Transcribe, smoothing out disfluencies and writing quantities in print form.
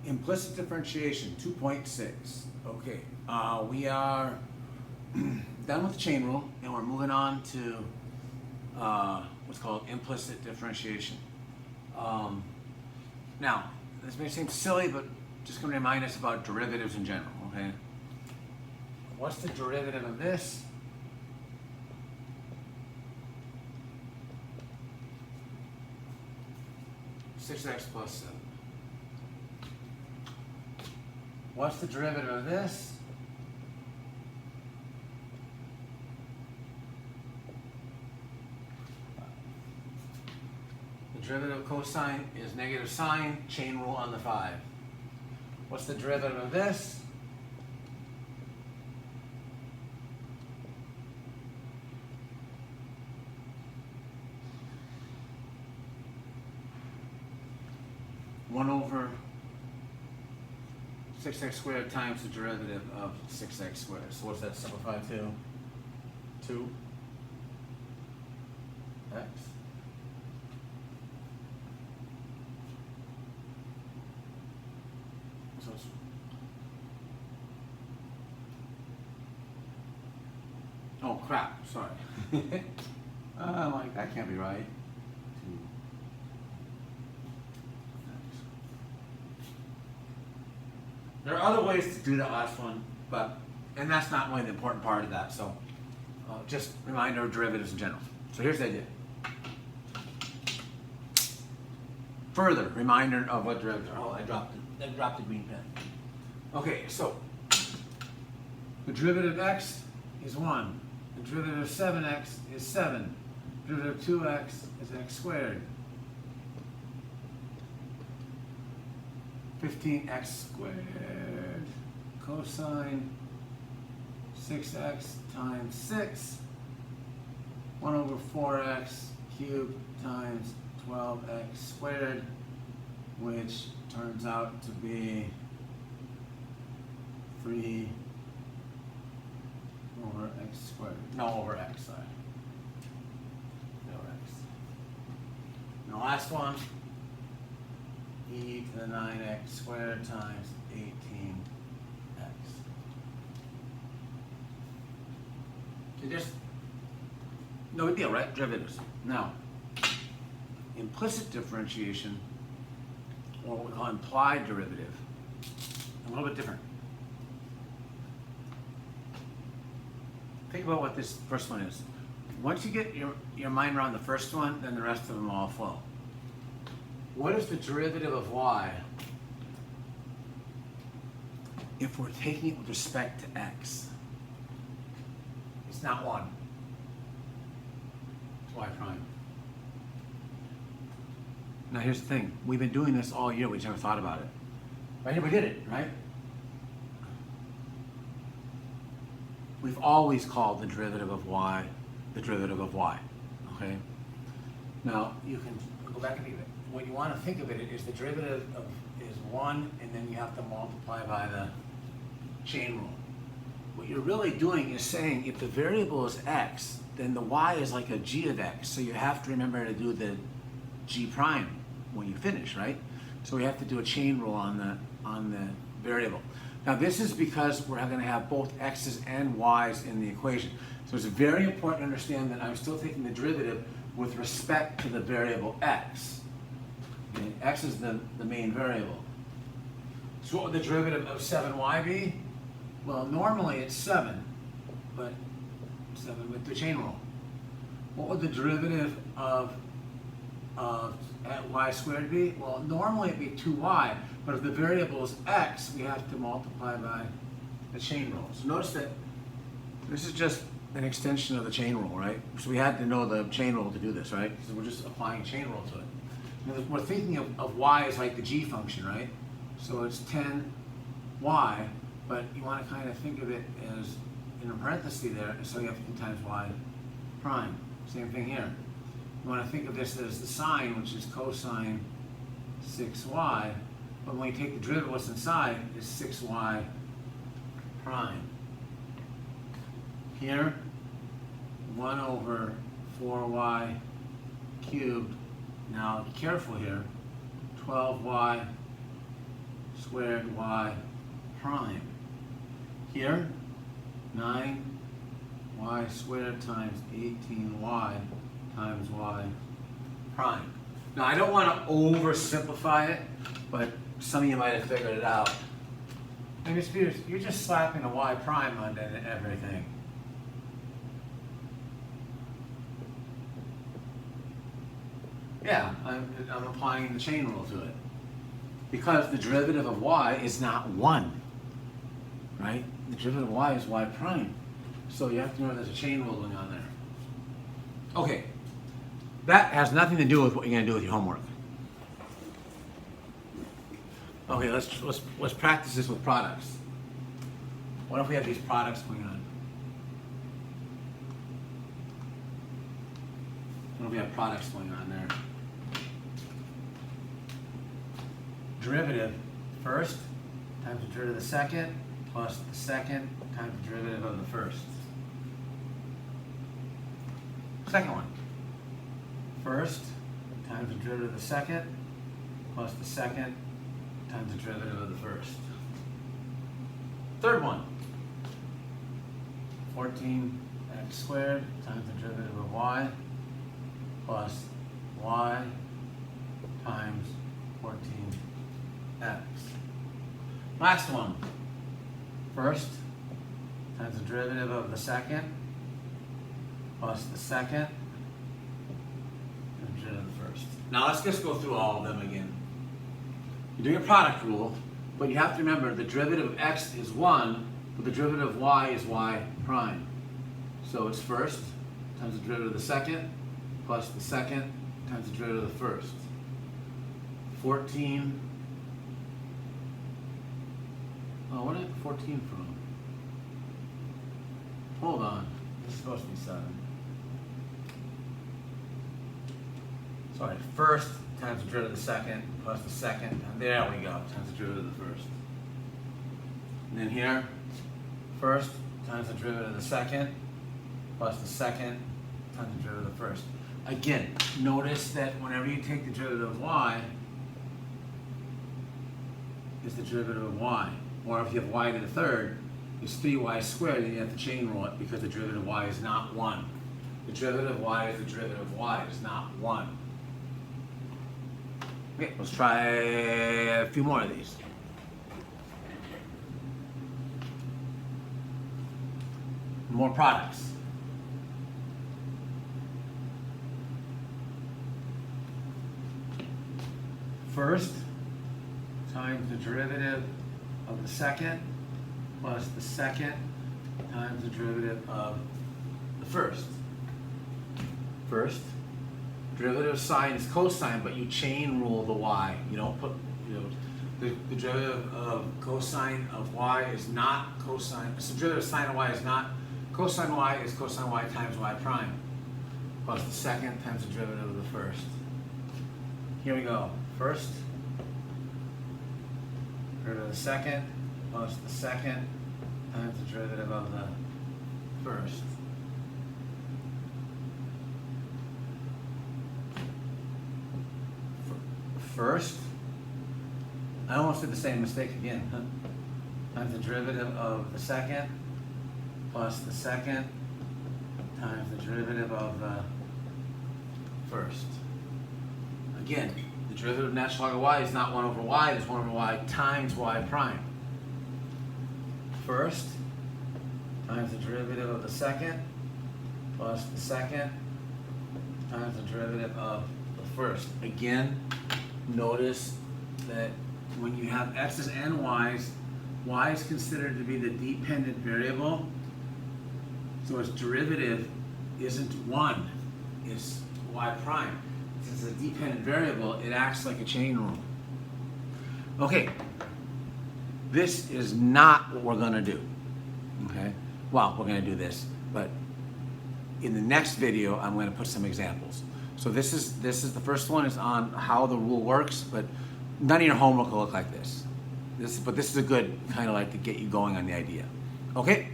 Implicit differentiation, 2.6. Okay, we are done with the chain rule, and we're moving on to what's called implicit differentiation. Now, this may seem silly, but just going to remind us about derivatives in general, okay? What's the derivative of this? Six x plus 7. What's the derivative of this? The derivative of cosine is negative sine, chain rule on the 5. What's the derivative of this? One over 6x squared times the derivative of 6x squared. So what's that simplify to? 2x. So it's oh crap, sorry. I'm like, that can't be right. 2x. There are other ways to do that last one, and that's not really the important part of that. So just reminder of derivatives in general. So here's the idea. Further reminder of what derivatives are. Oh, I dropped the green pen. Okay, so the derivative of x is 1. The derivative of 7x is 7. The derivative of 2x is x squared. 15x squared cosine 6x times 6, 1 over 4x cubed times 12x squared, which turns out to be 3 over x squared. No, over x, sorry. Over x. And the last one, e to the 9x squared times 18x. So just, no big deal, right? Derivatives. Now, implicit differentiation, or what we call implied derivative, a little bit different. Think about what this first one is. Once you get your mind around the first one, then the rest of them all flow. What is the derivative of y if we're taking it with respect to x? It's not 1. It's y prime. Now here's the thing. We've been doing this all year. We just never thought about it. Right? We did it, right? We've always called the derivative of y the derivative of y. Okay? Now, you can go back and think of it. What you want to think of it is the derivative of is 1, and then you have to multiply by the chain rule. What you're really doing is saying if the variable is x, then the y is like a g of x. So you have to remember to do the g prime when you finish, right? So we have to do a chain rule on the variable. Now this is because we're going to have both x's and y's in the equation. So it's very important to understand that I'm still taking the derivative with respect to the variable x. Okay? X is the main variable. So what would the derivative of 7y be? Well, normally it's 7, but 7 with the chain rule. What would the derivative of y squared be? Well, normally it'd be 2y, but if the variable is x, we have to multiply by the chain rule. So notice that this is just an extension of the chain rule, right? So we had to know the chain rule to do this, right? So we're just applying chain rule to it. Now, we're thinking of y as like the g function, right? So it's 10y, but you want to kind of think of it as in a parenthesis there, so you have to do times y prime. Same thing here. You want to think of this as the sine, which is cosine 6y, but when you take the derivative, what's inside is 6y prime. Here, 1 over 4y cubed. Now, be careful here. 12y squared y prime. Here, 9y squared times 18y times y prime. Now, I don't want to oversimplify it, but some of you might have figured it out. And Mr. Peters, you're just slapping a y prime onto everything. Yeah, I'm applying the chain rule to it. Because the derivative of y is not 1, right? The derivative of y is y prime. So you have to know there's a chain rule going on there. Okay, that has nothing to do with what you're going to do with your homework. Okay, let's practice this with products. What if we have these products going on? What if we have products going on there? Derivative first times the derivative of the second plus the second times the derivative of the first. Second one. First times the derivative of the second plus the second times the derivative of the first. Third one. 14x squared times the derivative of y plus y times 14x. Last one. First times the derivative of the second plus the second times the derivative of the first. Now let's just go through all of them again. You're doing a product rule, but you have to remember the derivative of x is 1, but the derivative of y is y prime. So it's first times the derivative of the second plus the second times the derivative of the first. 14. Oh, where did I get 14 from? Hold on. This is supposed to be 7. Sorry, first times the derivative of the second plus the second. There we go, times the derivative of the first. And then here, first times the derivative of the second plus the second times the derivative of the first. Again, notice that whenever you take the derivative of y, is the derivative of y. Or if you have y to the third, it's 3y squared, and you have to chain rule it because the derivative of y is not 1. The derivative of y is the derivative of y, it's not 1. Okay, let's try a few more of these. More products. First times the derivative of the second plus the second times the derivative of the first. First, derivative of sine is cosine, but you chain rule the y. You don't put, the derivative of cosine of y is not cosine. So the derivative of sine of y is not cosine y is cosine y times y prime plus the second times the derivative of the first. Here we go. First, derivative of the second plus the second times the derivative of the first. First, I almost did the same mistake again. Times the derivative of the second plus the second times the derivative of the first. Again, the derivative of natural log of y is not 1 over y, it's 1 over y times y prime. First times the derivative of the second plus the second times the derivative of the first. Again, notice that when you have x's and y's, y is considered to be the dependent variable. So its derivative isn't 1, it's y prime. Since it's a dependent variable, it acts like a chain rule. Okay, this is not what we're going to do. Okay, well, we're going to do this, but in the next video, I'm going to put some examples. So this is the first one is on how the rule works, but none of your homework will look like this. But this is a good kind of like to get you going on the idea. Okay.